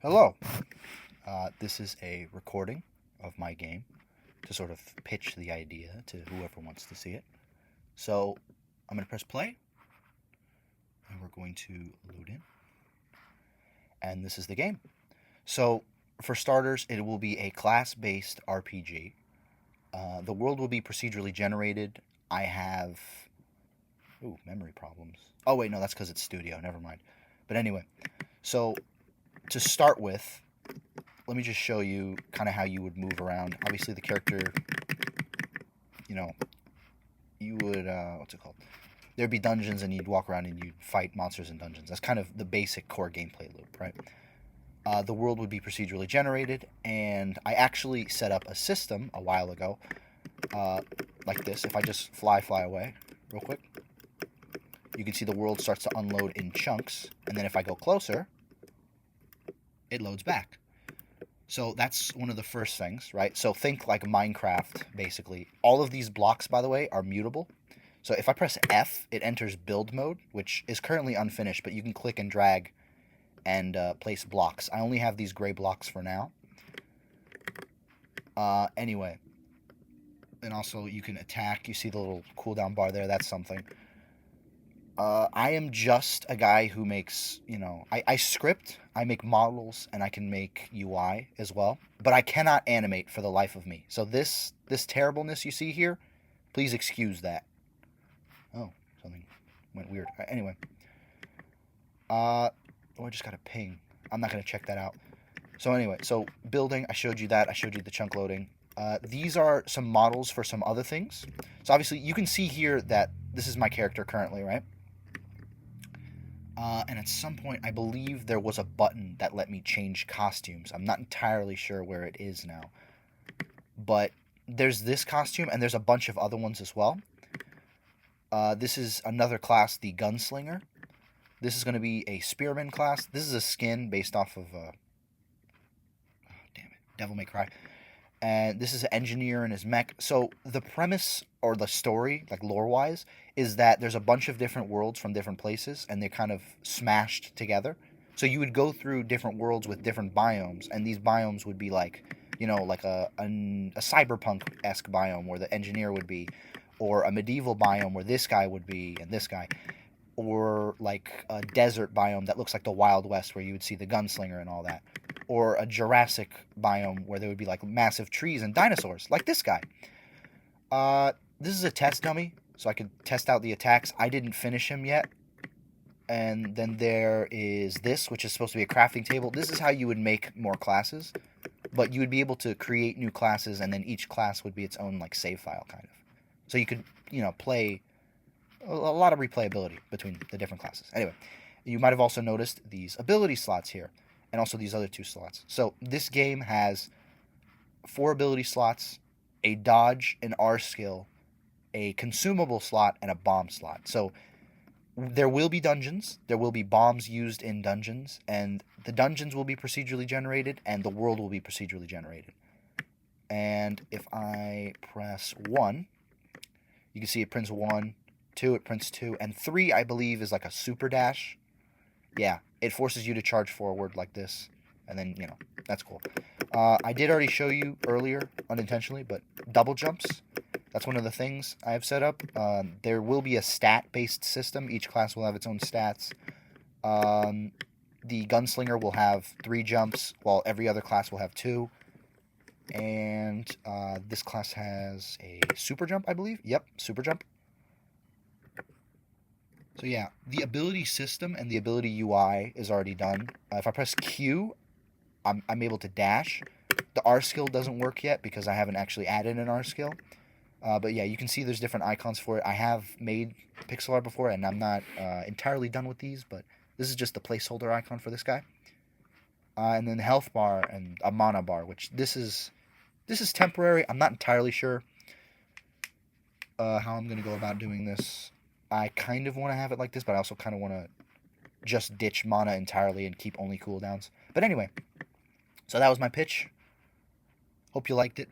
Hello. This is a recording of my game to sort of pitch the idea to whoever wants to see it. So I'm going to press play, and we're going to load in. And this is the game. So for starters, it will be a class-based RPG. The world will be procedurally generated. I have... Ooh, memory problems. Oh, wait, no, that's because it's studio. Never mind. But anyway, so to start with, let me just show you kind of how you would move around. Obviously, the character, you would, what's it called? There'd be dungeons, and you'd walk around and you'd fight monsters in dungeons. That's kind of the basic core gameplay loop, right? The world would be procedurally generated, and I actually set up a system a while ago, like this. If I just fly away real quick, you can see the world starts to unload in chunks, and then if I go closer, it loads back. So that's one of the first things, right? So think like Minecraft, basically. All of these blocks, by the way, are mutable. So if I press F, it enters build mode, which is currently unfinished, but you can click and drag and place blocks. I only have these gray blocks for now. Anyway. And also you can attack. You see the little cooldown bar there. That's something. I am just a guy who makes, I script, I make models, and I can make UI as well. But I cannot animate for the life of me. So this terribleness you see here, please excuse that. Oh, something went weird. Anyway. I just got a ping. I'm not going to check that out. So anyway, so building, I showed you that. I showed you the chunk loading. These are some models for some other things. So obviously, you can see here that this is my character currently, right? And at some point, I believe there was a button that let me change costumes. I'm not entirely sure where it is now. But there's this costume, and there's a bunch of other ones as well. This is another class, the Gunslinger. This is going to be a Spearman class. This is a skin based off of... Devil May Cry. And this is an engineer and his mech. So the premise or the story, like lore-wise, is that there's a bunch of different worlds from different places, and they're kind of smashed together. So you would go through different worlds with different biomes, and these biomes would be like, like a cyberpunk-esque biome where the engineer would be, or a medieval biome where this guy would be and this guy, or like a desert biome that looks like the Wild West where you would see the gunslinger and all that. Or a Jurassic biome where there would be like massive trees and dinosaurs, like this guy. This is a test dummy, so I could test out the attacks. I didn't finish him yet. And then there is this, which is supposed to be a crafting table. This is how you would make more classes. But you would be able to create new classes, and then each class would be its own like save file, kind of. So you could, play a lot of replayability between the different classes. Anyway, you might have also noticed these ability slots here. And also these other two slots. So this game has 4 ability slots, a dodge, an R skill, a consumable slot, and a bomb slot. So there will be dungeons. There will be bombs used in dungeons. And the dungeons will be procedurally generated, and the world will be procedurally generated. And if I press 1, you can see it prints 1, 2, it prints 2, and 3, I believe, is like a super dash. Yeah, it forces you to charge forward like this, and then, that's cool. I did already show you earlier, unintentionally, but double jumps, that's one of the things I have set up. There will be a stat-based system. Each class will have its own stats. The Gunslinger will have 3 jumps, while every other class will have 2. And this class has a super jump, I believe. Yep, super jump. So yeah, the ability system and the ability UI is already done. If I press Q, I'm able to dash. The R skill doesn't work yet because I haven't actually added an R skill. But yeah, you can see there's different icons for it. I have made pixel art before, and I'm not entirely done with these, but this is just the placeholder icon for this guy. And then the health bar and a mana bar, which this is temporary. I'm not entirely sure how I'm going to go about doing this. I kind of want to have it like this, but I also kind of want to just ditch mana entirely and keep only cooldowns. But anyway, so that was my pitch. Hope you liked it.